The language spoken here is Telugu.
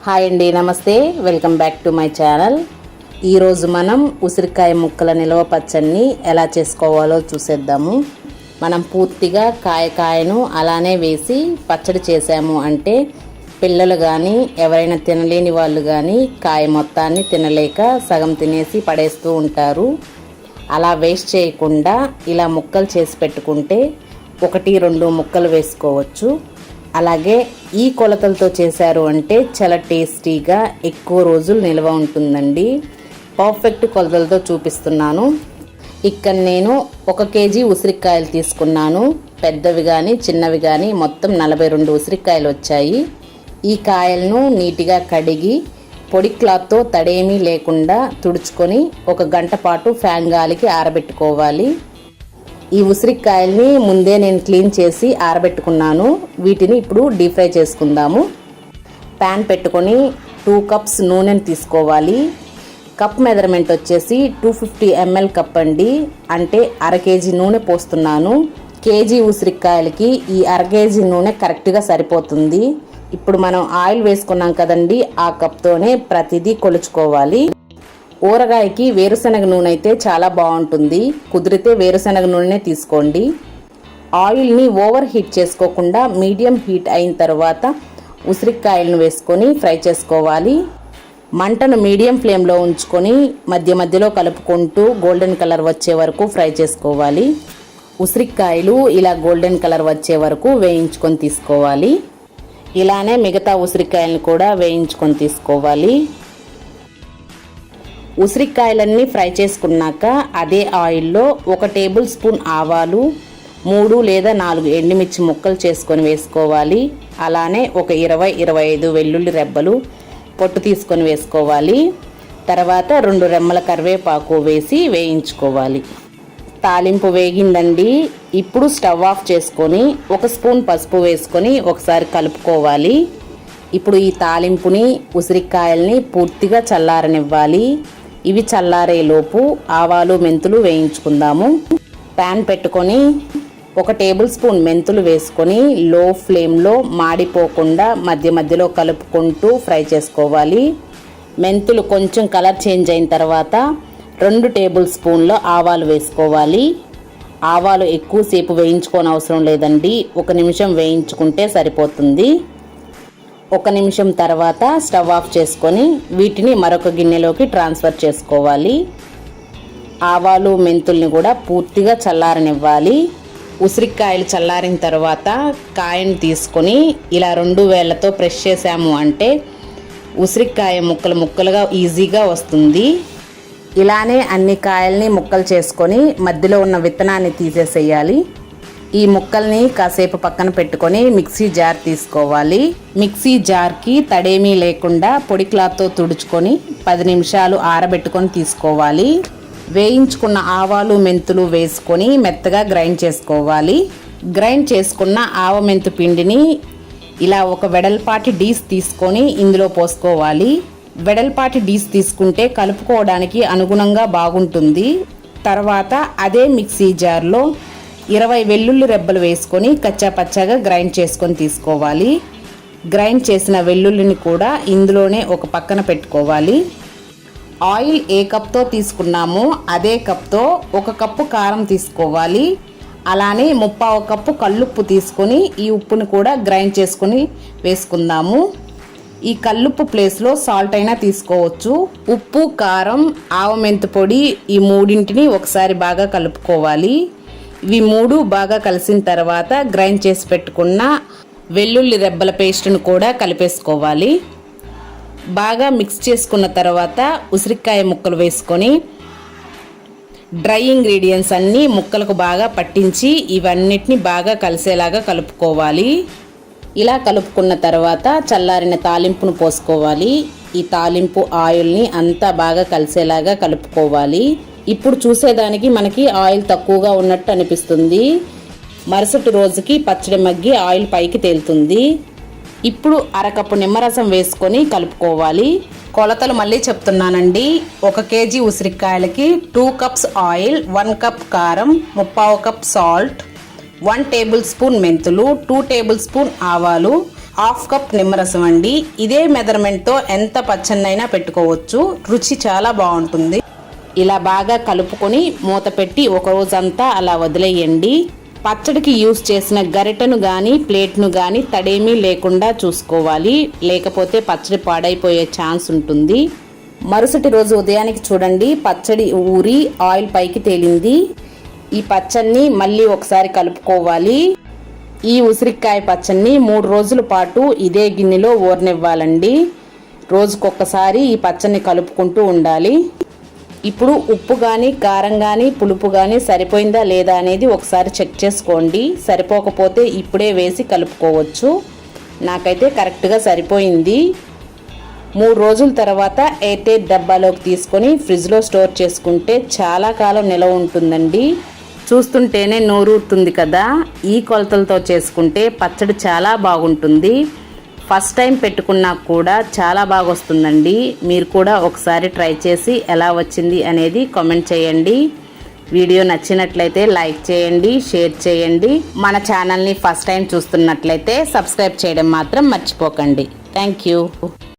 హాయ్ అండి, నమస్తే. Welcome back to my channel. ఈరోజు మనం ఉసిరికాయ ముక్కల నిల్వ పచ్చడిని ఎలా చేసుకోవాలో చూసేద్దాము. మనం పూర్తిగా కాయను అలానే వేసి పచ్చడి చేసాము అంటే పిల్లలు కానీ ఎవరైనా తినలేని వాళ్ళు కానీ కాయ మొత్తాన్ని తినలేక సగం తినేసి పడేస్తూ ఉంటారు. అలా వేస్ట్ చేయకుండా ఇలా ముక్కలు చేసి పెట్టుకుంటే 1-2 ముక్కలు వేసుకోవచ్చు. అలాగే ఈ కొలతలతో చేశారు అంటే చాలా టేస్టీగా ఎక్కువ రోజులు నిల్వ ఉంటుందండి. పర్ఫెక్ట్ కొలతలతో చూపిస్తున్నాను. ఇక్కడ నేను 1 కేజీ ఉసిరికాయలు తీసుకున్నాను. పెద్దవి కానీ చిన్నవి కానీ మొత్తం 42 ఉసిరికాయలు వచ్చాయి. ఈ కాయలను నీట్గా కడిగి పొడి క్లాత్తో తడేమీ లేకుండా తుడుచుకొని 1 గంట పాటు ఫ్యాన్ గాలికి ఆరబెట్టుకోవాలి. ఈ ఉసిరికాయల్ని ముందే నేను క్లీన్ చేసి ఆరబెట్టుకున్నాను. వీటిని ఇప్పుడు డీప్ ఫ్రై చేసుకుందాము. ప్యాన్ పెట్టుకొని 2 కప్స్ నూనెను తీసుకోవాలి. కప్ మెజర్మెంట్ వచ్చేసి 250 ml కప్ అండి. అంటే 1/2 కేజీ నూనె పోస్తున్నాను. కేజీ ఉసిరికాయలకి ఈ 1/2 కేజీ నూనె కరెక్ట్గా సరిపోతుంది. ఇప్పుడు మనం ఆయిల్ వేసుకున్నాం కదండి, ఆ కప్తోనే ప్రతిదీ కొలుచుకోవాలి. ఊరగాయకి వేరుశనగ నూనె అయితే చాలా బాగుంటుంది. కుదిరితే వేరుశనగ నూనె తీసుకోండి. ఆయిల్ని ఓవర్ హీట్ చేసుకోకుండా మీడియం హీట్ అయిన తర్వాత ఉసిరికాయలను వేసుకొని ఫ్రై చేసుకోవాలి. మంటను మీడియం ఫ్లేమ్లో ఉంచుకొని మధ్య మధ్యలో కలుపుకుంటూ గోల్డెన్ కలర్ వచ్చే వరకు ఫ్రై చేసుకోవాలి. ఉసిరికాయలు ఇలా గోల్డెన్ కలర్ వచ్చే వరకు వేయించుకొని తీసుకోవాలి. ఇలానే మిగతా ఉసిరికాయలను కూడా వేయించుకొని తీసుకోవాలి. ఉసిరికాయలన్నీ ఫ్రై చేసుకున్నాక అదే ఆయిల్లో 1 టేబుల్ స్పూన్ ఆవాలు, 3 లేదా 4 ఎండుమిర్చి ముక్కలు చేసుకొని వేసుకోవాలి. అలానే ఒక 20-25 వెల్లుల్లి రెబ్బలు పొట్టు తీసుకొని వేసుకోవాలి. తర్వాత 2 రెమ్మల కరివేపాకు వేసి వేయించుకోవాలి. తాలింపు వేగిందండి. ఇప్పుడు స్టవ్ ఆఫ్ చేసుకొని 1 స్పూన్ పసుపు వేసుకొని ఒకసారి కలుపుకోవాలి. ఇప్పుడు ఈ తాలింపుని ఉసిరికాయల్ని పూర్తిగా చల్లారనివ్వాలి. ఇవి చల్లారేలోపు ఆవాలు మెంతులు వేయించుకుందాము. ప్యాన్ పెట్టుకొని 1 టేబుల్ స్పూన్ మెంతులు వేసుకొని లో ఫ్లేమ్లో మాడిపోకుండా మధ్య మధ్యలో కలుపుకుంటూ ఫ్రై చేసుకోవాలి. మెంతులు కొంచెం కలర్ చేంజ్ అయిన తర్వాత 2 టేబుల్ స్పూన్ల ఆవాలు వేసుకోవాలి. ఆవాలు ఎక్కువసేపు వేయించుకోని అవసరం లేదండి. 1 నిమిషం వేయించుకుంటే సరిపోతుంది. 1 నిమిషం తర్వాత స్టవ్ ఆఫ్ చేసుకొని వీటిని మరొక గిన్నెలోకి ట్రాన్స్ఫర్ చేసుకోవాలి. ఆవాలు మెంతుల్ని కూడా పూర్తిగా చల్లారనివ్వాలి. ఉసిరికాయలు చల్లారిన తర్వాత కాయను తీసుకొని ఇలా 2 వేళ్లతో ప్రెస్ చేసాము అంటే ఉసిరికాయ ముక్కలుగా ఈజీగా వస్తుంది. ఇలానే అన్ని కాయల్ని ముక్కలు చేసుకొని మధ్యలో ఉన్న విత్తనాన్ని తీసేసేయాలి. ఈ ముక్కల్ని కాసేపు పక్కన పెట్టుకొని మిక్సీ జార్ తీసుకోవాలి. మిక్సీ జార్కి తడేమీ లేకుండా పొడి క్లాత్తో తుడుచుకొని 10 నిమిషాలు ఆరబెట్టుకొని తీసుకోవాలి. వేయించుకున్న ఆవాలు మెంతులు వేసుకొని మెత్తగా గ్రైండ్ చేసుకోవాలి. గ్రైండ్ చేసుకున్న ఆవ మెంతు పిండిని ఇలా ఒక వెడల్పాటి డీస్ తీసుకొని ఇందులో పోసుకోవాలి. వెడల్పాటి డీస్ తీసుకుంటే కలుపుకోవడానికి అనుగుణంగా బాగుంటుంది. తర్వాత అదే మిక్సీ జార్లో 20 వెల్లుల్లి రెబ్బలు వేసుకొని కచ్చా పచ్చాగా గ్రైండ్ చేసుకొని తీసుకోవాలి. గ్రైండ్ చేసిన వెల్లుల్లిని కూడా ఇందులోనే ఒక పక్కన పెట్టుకోవాలి. ఆయిల్ ఏ కప్తో తీసుకున్నామో అదే కప్తో 1 కప్పు కారం తీసుకోవాలి. అలానే 1/4 కప్పు కల్లుప్పు తీసుకొని ఈ ఉప్పుని కూడా గ్రైండ్ చేసుకొని వేసుకుందాము. ఈ కల్లుప్పు ప్లేస్లో సాల్ట్ అయినా తీసుకోవచ్చు. ఉప్పు, కారం, ఆవ మెంతు పొడి ఈ మూడింటిని ఒకసారి బాగా కలుపుకోవాలి. ఇవి 3 బాగా కలిసిన తర్వాత గ్రైండ్ చేసి పెట్టుకున్న వెల్లుల్లి రెబ్బల పేస్ట్ను కూడా కలిపేసుకోవాలి. బాగా మిక్స్ చేసుకున్న తర్వాత ఉసిరికాయ ముక్కలు వేసుకొని డ్రై ఇంగ్రీడియంట్స్ అన్నీ ముక్కలకు బాగా పట్టించి ఇవన్నిటిని బాగా కలిసేలాగా కలుపుకోవాలి. ఇలా కలుపుకున్న తర్వాత చల్లారిన తాలింపును పోసుకోవాలి. ఈ తాలింపు ఆయిల్ని అంతా బాగా కలిసేలాగా కలుపుకోవాలి. ఇప్పుడు చూసేదానికి మనకి ఆయిల్ తక్కువగా ఉన్నట్టు అనిపిస్తుంది. మరుసటి రోజుకి పచ్చడి మగ్గి ఆయిల్ పైకి తేలుతుంది. ఇప్పుడు 1/2 కప్పు నిమ్మరసం వేసుకొని కలుపుకోవాలి. కొలతలు మళ్ళీ చెప్తున్నానండి. 1 కేజీ ఉసిరికాయలకి 2 కప్స్ ఆయిల్, 1 కప్ కారం, 1/4 కప్ సాల్ట్, 1 టేబుల్ స్పూన్ మెంతులు, 2 టేబుల్ స్పూన్ ఆవాలు, హాఫ్ కప్ నిమ్మరసం అండి. ఇదే మెజర్మెంట్తో ఎంత పచ్చన్నైనా పెట్టుకోవచ్చు. రుచి చాలా బాగుంటుంది. ఇలా బాగా కలుపుకొని మూత పెట్టి ఒక రోజంతా అలా వదిలేయండి. పచ్చడికి యూస్ చేసిన గరిటెను కానీ ప్లేట్ను కానీ తడేమీ లేకుండా చూసుకోవాలి, లేకపోతే పచ్చడి పాడైపోయే ఛాన్స్ ఉంటుంది. మరుసటి రోజు ఉదయానికి చూడండి, పచ్చడి ఊరి ఆయిల్ పైకి తేలింది. ఈ పచ్చడిని మళ్ళీ ఒకసారి కలుపుకోవాలి. ఈ ఉసిరికాయ పచ్చడిని 3 రోజుల పాటు ఇదే గిన్నెలో ఊరనివ్వాలండి. రోజుకొకసారి ఈ పచ్చడిని కలుపుకుంటూ ఉండాలి. ఇప్పుడు ఉప్పు కానీ కారం కానీ పులుపు కానీ సరిపోయిందా లేదా అనేది ఒకసారి చెక్ చేసుకోండి. సరిపోకపోతే ఇప్పుడే వేసి కలుపుకోవచ్చు. నాకైతే కరెక్ట్గా సరిపోయింది. 3 రోజుల తర్వాత ఎయిర్టైట్ డబ్బాలోకి తీసుకొని ఫ్రిడ్జ్లో స్టోర్ చేసుకుంటే చాలా కాలం నిలవ ఉంటుందండి. చూస్తుంటేనే నోరూరుతుంది కదా. ఈ కొలతలతో చేసుకుంటే పచ్చడి చాలా బాగుంటుంది. ఫస్ట్ టైం పెట్టుకున్నా కూడా చాలా బాగా వస్తుందండి. మీరు కూడా ఒకసారి ట్రై చేసి ఎలా వచ్చింది అనేది కామెంట్ చేయండి. వీడియో నచ్చినట్లయితే లైక్ చేయండి, షేర్ చేయండి. మన ఛానల్ని ఫస్ట్ టైం చూస్తున్నట్లయితే సబ్స్క్రైబ్ చేయడం మాత్రం మర్చిపోకండి. Thank you.